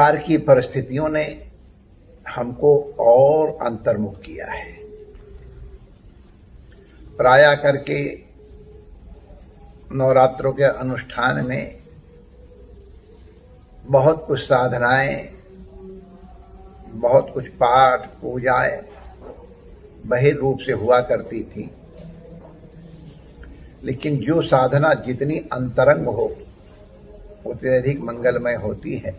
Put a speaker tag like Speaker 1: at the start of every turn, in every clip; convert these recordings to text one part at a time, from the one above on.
Speaker 1: बार की परिस्थितियों ने हमको और अंतर्मुख किया है। प्रायः करके नवरात्रों के अनुष्ठान में बहुत कुछ साधनाएं, बहुत कुछ पाठ पूजाएं बहिर् रूप से हुआ करती थी, लेकिन जो साधना जितनी अंतरंग हो उतनी अधिक मंगलमय होती है।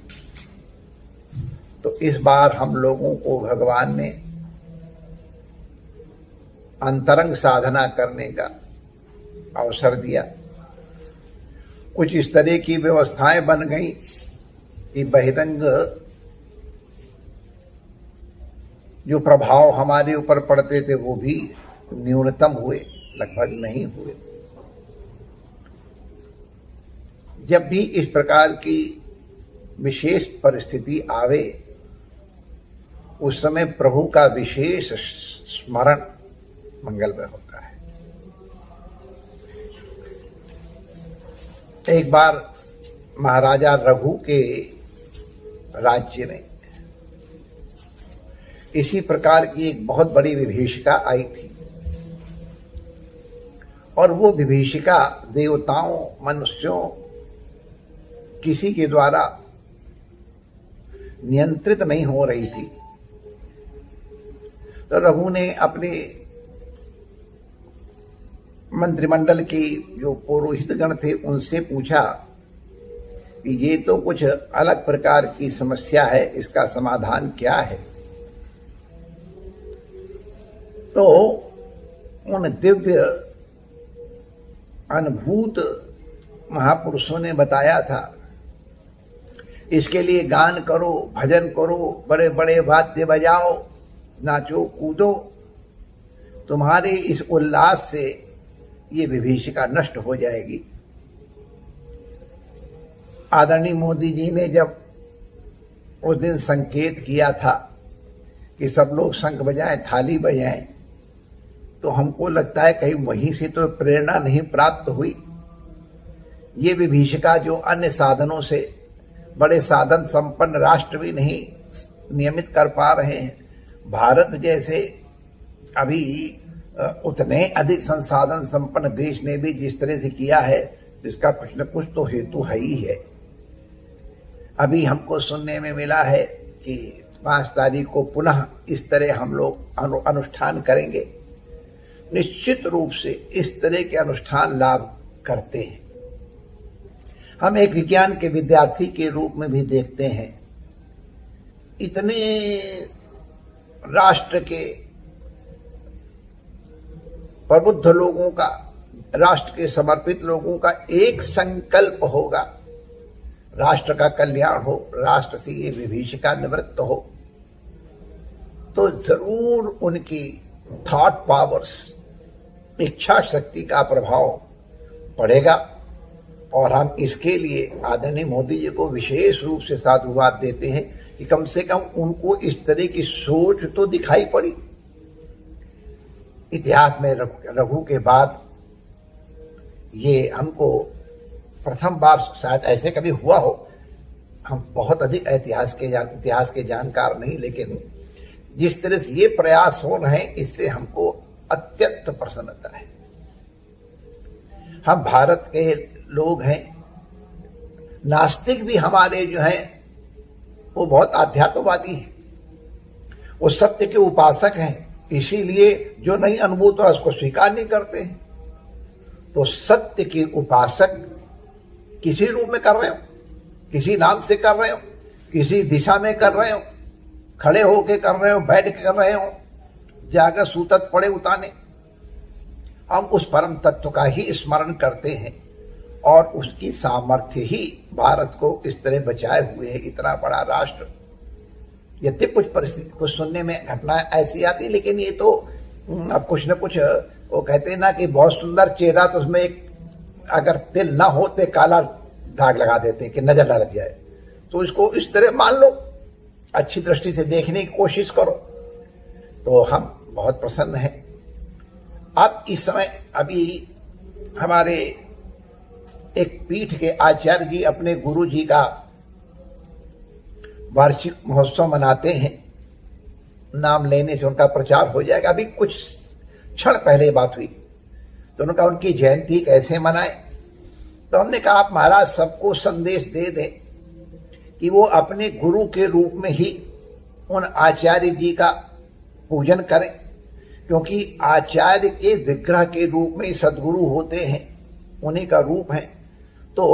Speaker 1: तो इस बार हम लोगों को भगवान ने अंतरंग साधना करने का अवसर दिया। कुछ इस तरह की व्यवस्थाएं बन गई कि बहिरंग जो प्रभाव हमारे ऊपर पड़ते थे वो भी न्यूनतम हुए, लगभग नहीं हुए। जब भी इस प्रकार की विशेष परिस्थिति आवे उस समय प्रभु का विशेष स्मरण मंगलमय होता है। एक बार महाराजा रघु के राज्य में इसी प्रकार की एक बहुत बड़ी विभीषिका आई थी, और वो विभीषिका देवताओं, मनुष्यों किसी के द्वारा नियंत्रित नहीं हो रही थी। तो रघु ने अपने मंत्रिमंडल के जो पुरोहित गण थे उनसे पूछा कि ये तो कुछ अलग प्रकार की समस्या है, इसका समाधान क्या है। तो उन दिव्य अनुभूत महापुरुषों ने बताया था, इसके लिए गान करो, भजन करो, बड़े बड़े वाद्य बजाओ, नाचो कूदो, तुम्हारे इस उल्लास से ये विभीषिका नष्ट हो जाएगी। आदरणीय मोदी जी ने जब उस दिन संकेत किया था कि सब लोग शंख बजाएं, थाली बजाएं, तो हमको लगता है कहीं वहीं से तो प्रेरणा नहीं प्राप्त हुई। ये विभीषिका जो अन्य साधनों से, बड़े साधन संपन्न राष्ट्र भी नहीं नियमित कर पा रहे हैं, भारत जैसे अभी उतने अधिक संसाधन संपन्न देश ने भी जिस तरह से किया है, इसका कुछ न कुछ तो हेतु है ही है। अभी हमको सुनने में मिला है कि 5 तारीख को पुनः इस तरह हम लोग अनुष्ठान करेंगे। निश्चित रूप से इस तरह के अनुष्ठान लाभ करते हैं। हम एक विज्ञान के विद्यार्थी के रूप में भी देखते हैं, इतने राष्ट्र के प्रबुद्ध लोगों का, राष्ट्र के समर्पित लोगों का एक संकल्प होगा, राष्ट्र का कल्याण हो, राष्ट्र से ये विभीषिका निवृत्त हो, तो जरूर उनकी थॉट पावर्स, इच्छा शक्ति का प्रभाव पड़ेगा। और हम इसके लिए आदरणीय मोदी जी को विशेष रूप से साधुवाद देते हैं कि कम से कम उनको इस तरह की सोच तो दिखाई पड़ी। इतिहास में रघु के बाद ये हमको प्रथम बार शायद ऐसे कभी हुआ हो। हम बहुत अधिक इतिहास के जानकार नहीं, लेकिन जिस तरह से ये प्रयास हो रहे हैं इससे हमको अत्यंत प्रसन्नता है। हम भारत के लोग हैं, नास्तिक भी हमारे जो हैं वो बहुत आध्यात्मवादी हैं, वो सत्य के उपासक हैं, इसीलिए जो नहीं अनुभूत हो उसको स्वीकार नहीं करते हैं। तो सत्य के उपासक किसी रूप में कर रहे हो, किसी नाम से कर रहे हो, किसी दिशा में कर रहे हो, खड़े होके कर रहे हो, बैठ के कर रहे हो, जाकर सूतत पड़े उताने, हम उस परम तत्व का ही स्मरण करते हैं और उसकी सामर्थ्य ही भारत को इस तरह बचाए हुए है। इतना बड़ा राष्ट्र, यद्यपि कुछ परिस्थिति, कुछ सुनने में घटना ऐसी आती, लेकिन ये तो अब कुछ न कुछ, वो कहते हैं ना कि बहुत सुंदर चेहरा, तो उसमें एक अगर तिल ना हो तो काला दाग लगा देते हैं कि नजर न लग जाए। तो इसको इस तरह मान लो, अच्छी दृष्टि से देखने की कोशिश करो, तो हम बहुत प्रसन्न हैं। अब इस समय अभी हमारे एक पीठ के आचार्य जी अपने गुरु जी का वार्षिक महोत्सव मनाते हैं, नाम लेने से उनका प्रचार हो जाएगा। अभी कुछ क्षण पहले बात हुई तो उन्होंने कहा उनकी जयंती कैसे मनाए। तो हमने कहा आप महाराज सबको संदेश दे दें कि वो अपने गुरु के रूप में ही उन आचार्य जी का पूजन करें, क्योंकि आचार्य के विग्रह के रूप में सद्गुरु होते हैं, उन्हीं का रूप है। तो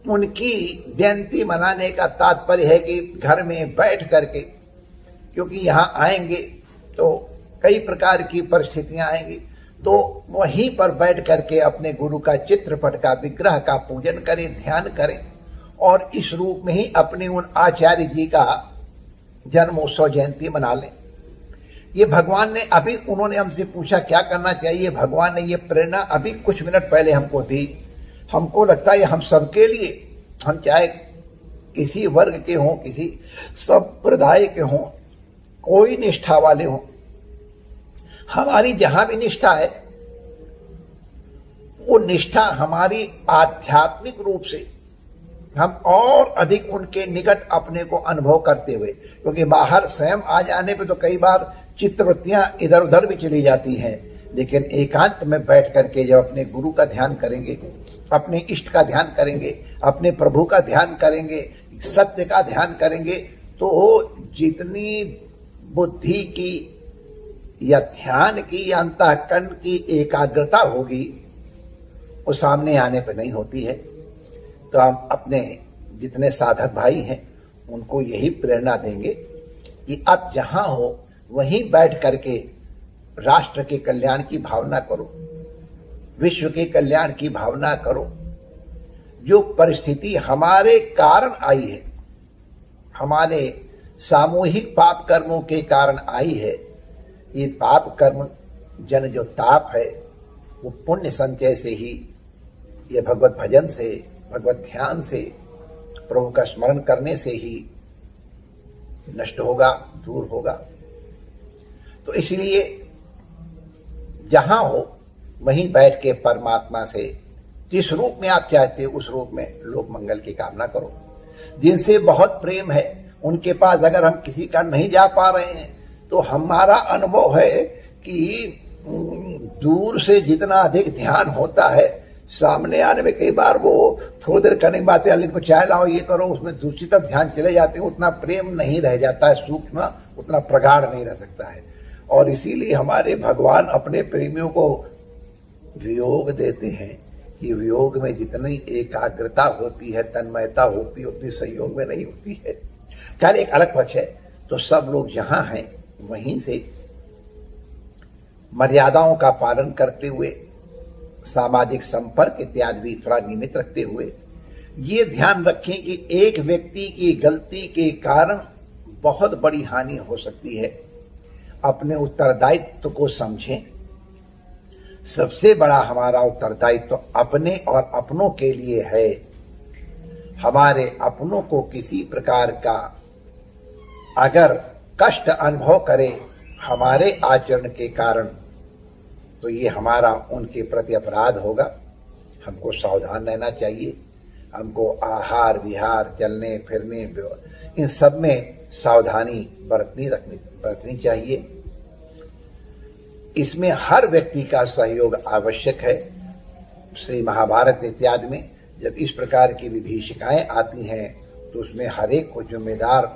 Speaker 1: उनकी जयंती मनाने का तात्पर्य है कि घर में बैठ करके, क्योंकि यहाँ आएंगे तो कई प्रकार की परिस्थितियां आएंगी, तो वहीं पर बैठ करके अपने गुरु का चित्रपट का विग्रह का पूजन करें, ध्यान करें और इस रूप में ही अपने उन आचार्य जी का जन्मोत्सव जयंती मना लें। ये भगवान ने अभी, उन्होंने हमसे पूछा क्या करना चाहिए, भगवान ने ये प्रेरणा अभी कुछ मिनट पहले हमको दी। हमको लगता है हम सबके लिए, हम चाहे किसी वर्ग के हों, किसी संप्रदाय के हों, कोई निष्ठा वाले हों, हमारी जहां भी निष्ठा है वो निष्ठा हमारी आध्यात्मिक रूप से हम और अधिक उनके निकट अपने को अनुभव करते हुए, क्योंकि बाहर स्वयं आ जाने पे तो कई बार चित्तवृत्तियां इधर उधर भी चली जाती हैं, लेकिन एकांत में बैठ करके जब अपने गुरु का ध्यान करेंगे, अपने इष्ट का ध्यान करेंगे, अपने प्रभु का ध्यान करेंगे, सत्य का ध्यान करेंगे, तो जितनी बुद्धि की या ध्यान की या अंतःकरण की एकाग्रता होगी वो सामने आने पर नहीं होती है। तो हम अपने जितने साधक भाई हैं उनको यही प्रेरणा देंगे कि आप जहां हो वहीं बैठ करके राष्ट्र के कल्याण की भावना करो, विश्व के कल्याण की भावना करो। जो परिस्थिति हमारे कारण आई है, हमारे सामूहिक पाप कर्मों के कारण आई है, ये पाप कर्म जन जो ताप है वो पुण्य संचय से ही, ये भगवत भजन से, भगवत ध्यान से, प्रभु का स्मरण करने से ही नष्ट होगा, दूर होगा। तो इसलिए जहां हो वहीं बैठ के परमात्मा से जिस रूप में आप चाहते हो उस रूप में लोक मंगल की कामना करो। जिनसे बहुत प्रेम है उनके पास अगर हम किसी का नहीं जा पा रहे हैं तो हमारा अनुभव है कि दूर से जितना अधिक ध्यान होता है, सामने आने में कई बार वो थोड़ी देर करने की बात है, इनको चाय लाओ, ये करो, उसमें दूसरी तरफ ध्यान चले जाते हैं, उतना प्रेम नहीं रह जाता है, सूक्ष्म उतना प्रगाढ़ नहीं रह सकता है। और इसीलिए हमारे भगवान अपने प्रेमियों को वियोग देते हैं कि वियोग में जितनी एकाग्रता होती है, तन्मयता होती है, उतनी संयोग में नहीं होती है। खैर एक अलग पक्ष है। तो सब लोग जहां हैं वहीं से मर्यादाओं का पालन करते हुए, सामाजिक संपर्क इत्यादि भी थोड़ा नियमित रखते हुए ये ध्यान रखें कि एक व्यक्ति की गलती के कारण बहुत बड़ी हानि हो सकती है। अपने उत्तरदायित्व को समझें। सबसे बड़ा हमारा उत्तरदायित्व अपने और अपनों के लिए है। हमारे अपनों को किसी प्रकार का अगर कष्ट अनुभव करे हमारे आचरण के कारण, तो ये हमारा उनके प्रति अपराध होगा। हमको सावधान रहना चाहिए। हमको आहार विहार, चलने फिरने, इन सब में सावधानी बरतनी चाहिए। इसमें हर व्यक्ति का सहयोग आवश्यक है। श्री महाभारत इत्यादि में जब इस प्रकार की विभीषिकाएं आती हैं तो उसमें हर एक को जिम्मेदार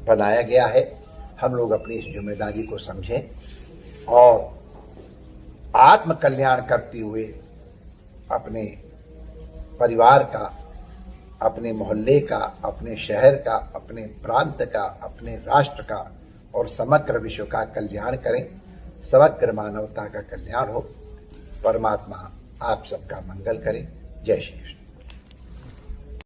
Speaker 1: बनाया गया है। हम लोग अपनी इस जिम्मेदारी को समझें और आत्म कल्याण करते हुए अपने परिवार का, अपने मोहल्ले का, अपने शहर का, अपने प्रांत का, अपने राष्ट्र का और समग्र विश्व का कल्याण करें। समग्र मानवता का कल्याण हो। परमात्मा आप सबका मंगल करें। जय श्री कृष्ण।